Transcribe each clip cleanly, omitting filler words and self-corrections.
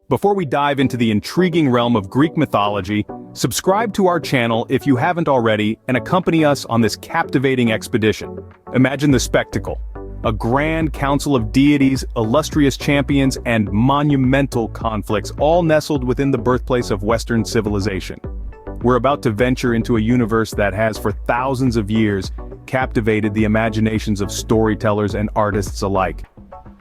Before we dive into the intriguing realm of Greek mythology, subscribe to our channel if you haven't already and accompany us on this captivating expedition. Imagine the spectacle. A grand council of deities, illustrious champions, and monumental conflicts, all nestled within the birthplace of Western civilization. We're about to venture into a universe that has, for thousands of years, captivated the imaginations of storytellers and artists alike.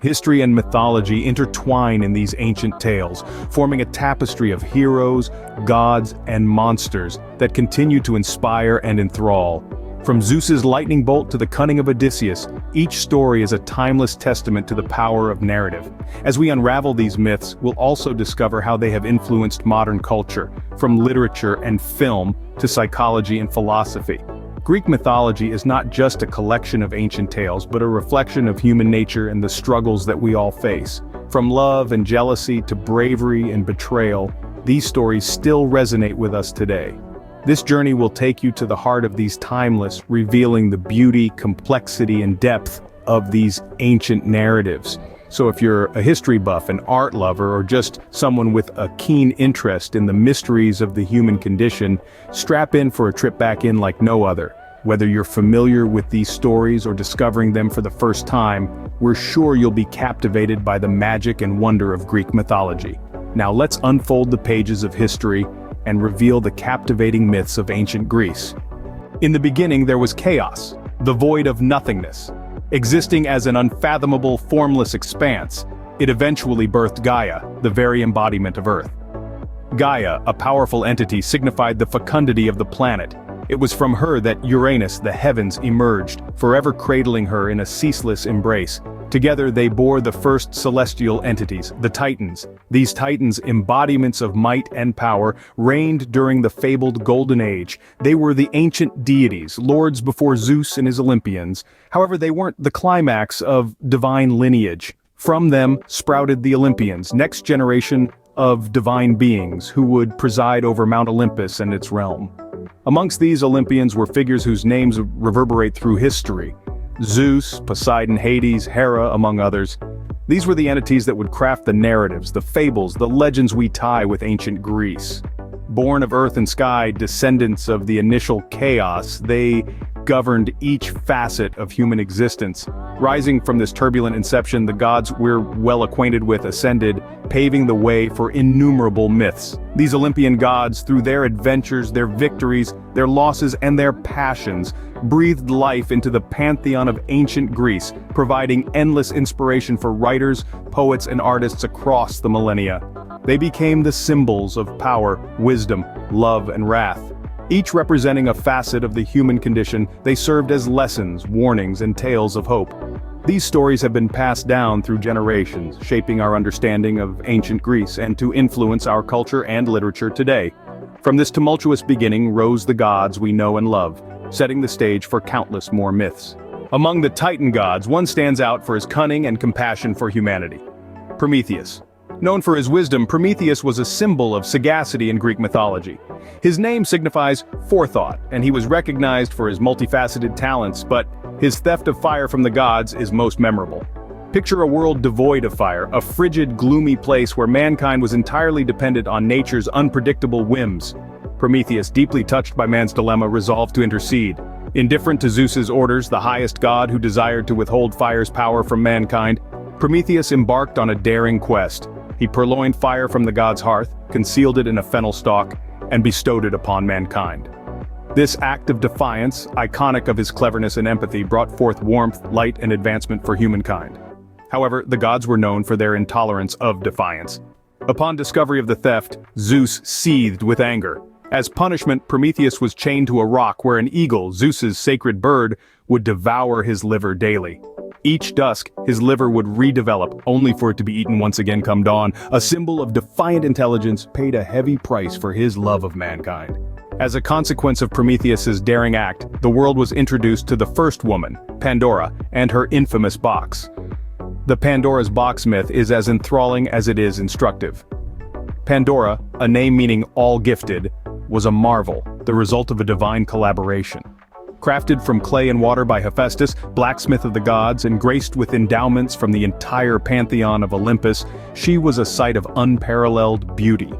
History and mythology intertwine in these ancient tales, forming a tapestry of heroes, gods, and monsters that continue to inspire and enthrall. From Zeus's lightning bolt to the cunning of Odysseus, each story is a timeless testament to the power of narrative. As we unravel these myths, we'll also discover how they have influenced modern culture, from literature and film to psychology and philosophy. Greek mythology is not just a collection of ancient tales, but a reflection of human nature and the struggles that we all face. From love and jealousy to bravery and betrayal, these stories still resonate with us today. This journey will take you to the heart of these timeless, revealing the beauty, complexity, and depth of these ancient narratives. So if you're a history buff, an art lover, or just someone with a keen interest in the mysteries of the human condition, strap in for a trip back in like no other. Whether you're familiar with these stories or discovering them for the first time, we're sure you'll be captivated by the magic and wonder of Greek mythology. Now let's unfold the pages of history and reveal the captivating myths of ancient Greece. In the beginning there was chaos, the void of nothingness. Existing as an unfathomable, formless expanse, it eventually birthed Gaia, the very embodiment of Earth. Gaia, a powerful entity, signified the fecundity of the planet. It was from her that Uranus, the heavens, emerged, forever cradling her in a ceaseless embrace. Together they bore the first celestial entities, the Titans. These Titans, embodiments of might and power, reigned during the fabled Golden Age. They were the ancient deities, lords before Zeus and his Olympians. However, they weren't the climax of divine lineage. From them sprouted the Olympians, next generation of divine beings who would preside over Mount Olympus and its realm. Amongst these Olympians were figures whose names reverberate through history. Zeus, Poseidon, Hades, Hera, among others. These were the entities that would craft the narratives, the fables, the legends we tie with ancient Greece. Born of earth and sky, descendants of the initial chaos, they governed each facet of human existence. Rising from this turbulent inception, the gods we're well acquainted with ascended, paving the way for innumerable myths. These Olympian gods, through their adventures, their victories, their losses, and their passions, breathed life into the pantheon of ancient Greece, providing endless inspiration for writers, poets, and artists across the millennia. They became the symbols of power, wisdom, love, and wrath. Each representing a facet of the human condition, they served as lessons, warnings, and tales of hope. These stories have been passed down through generations, shaping our understanding of ancient Greece and to influence our culture and literature today. From this tumultuous beginning rose the gods we know and love, setting the stage for countless more myths. Among the Titan gods, one stands out for his cunning and compassion for humanity. Prometheus. Known for his wisdom, Prometheus was a symbol of sagacity in Greek mythology. His name signifies forethought, and he was recognized for his multifaceted talents, but his theft of fire from the gods is most memorable. Picture a world devoid of fire, a frigid, gloomy place where mankind was entirely dependent on nature's unpredictable whims. Prometheus, deeply touched by man's dilemma, resolved to intercede. Indifferent to Zeus's orders, the highest god who desired to withhold fire's power from mankind, Prometheus embarked on a daring quest. He purloined fire from the god's hearth, concealed it in a fennel stalk, and bestowed it upon mankind. This act of defiance, iconic of his cleverness and empathy, brought forth warmth, light, and advancement for humankind. However, the gods were known for their intolerance of defiance. Upon discovery of the theft, Zeus seethed with anger. As punishment, Prometheus was chained to a rock where an eagle, Zeus's sacred bird, would devour his liver daily. Each dusk, his liver would redevelop, only for it to be eaten once again come dawn. A symbol of defiant intelligence, paid a heavy price for his love of mankind. As a consequence of Prometheus's daring act, the world was introduced to the first woman, Pandora, and her infamous box. The Pandora's box myth is as enthralling as it is instructive. Pandora, a name meaning all gifted, was a marvel, the result of a divine collaboration. Crafted from clay and water by Hephaestus, blacksmith of the gods, and graced with endowments from the entire pantheon of Olympus, she was a sight of unparalleled beauty.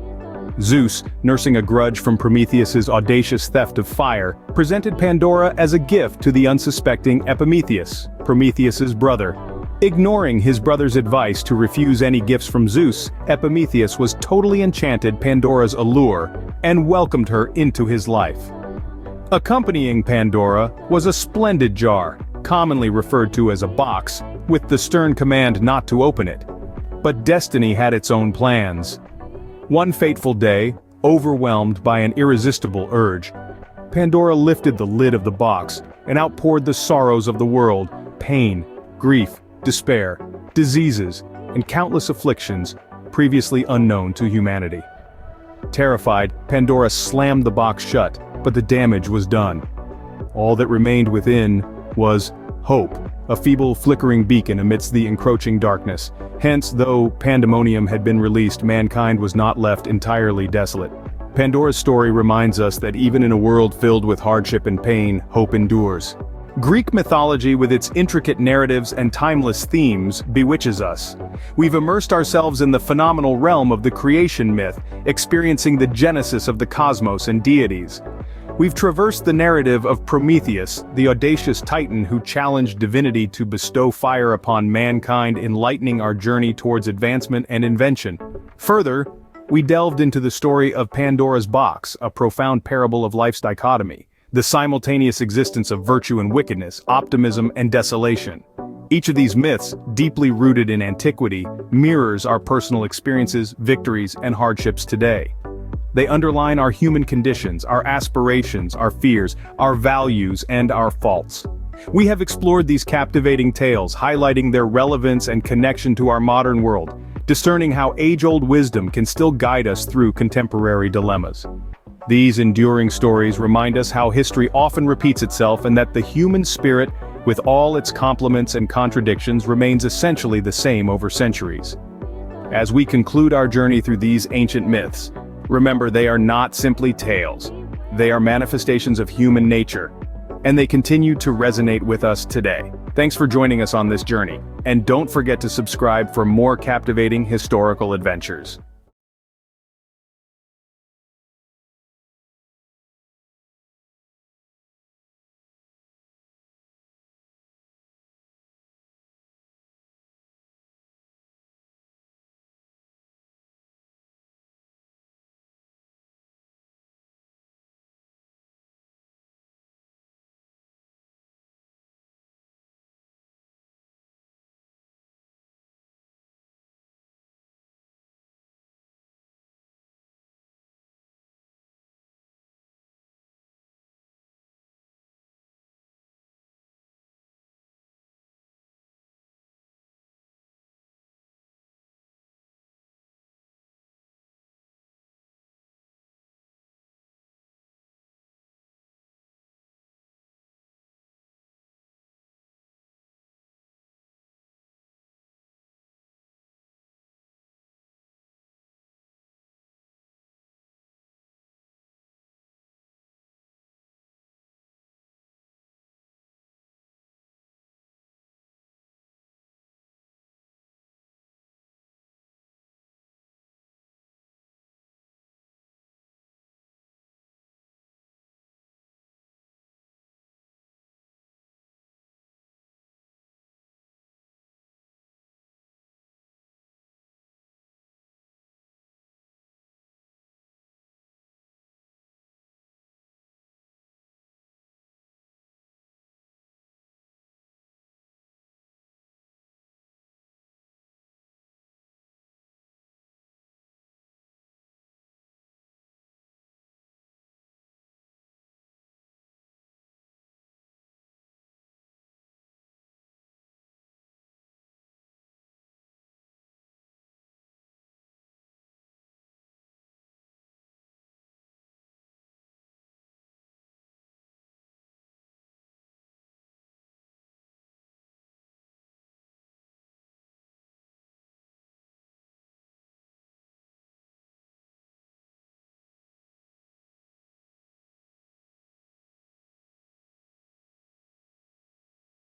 Zeus, nursing a grudge from Prometheus's audacious theft of fire, presented Pandora as a gift to the unsuspecting Epimetheus, Prometheus's brother. Ignoring his brother's advice to refuse any gifts from Zeus, Epimetheus was totally enchanted Pandora's allure and welcomed her into his life. Accompanying Pandora was a splendid jar, commonly referred to as a box, with the stern command not to open it. But destiny had its own plans. One fateful day, overwhelmed by an irresistible urge, Pandora lifted the lid of the box and outpoured the sorrows of the world, pain, grief, despair, diseases, and countless afflictions previously unknown to humanity. Terrified, Pandora slammed the box shut, but the damage was done. All that remained within was hope, a feeble flickering beacon amidst the encroaching darkness. Hence, though pandemonium had been released, mankind was not left entirely desolate. Pandora's story reminds us that even in a world filled with hardship and pain, hope endures. Greek mythology, with its intricate narratives and timeless themes, bewitches us. We've immersed ourselves in the phenomenal realm of the creation myth, experiencing the genesis of the cosmos and deities. We've traversed the narrative of Prometheus, the audacious titan who challenged divinity to bestow fire upon mankind, enlightening our journey towards advancement and invention. Further, we delved into the story of Pandora's box, a profound parable of life's dichotomy, the simultaneous existence of virtue and wickedness, optimism and desolation. Each of these myths, deeply rooted in antiquity, mirrors our personal experiences, victories, and hardships today. They underline our human conditions, our aspirations, our fears, our values, and our faults. We have explored these captivating tales, highlighting their relevance and connection to our modern world, discerning how age-old wisdom can still guide us through contemporary dilemmas. These enduring stories remind us how history often repeats itself and that the human spirit, with all its complements and contradictions, remains essentially the same over centuries. As we conclude our journey through these ancient myths, remember they are not simply tales. They are manifestations of human nature, and they continue to resonate with us today. Thanks for joining us on this journey, and don't forget to subscribe for more captivating historical adventures.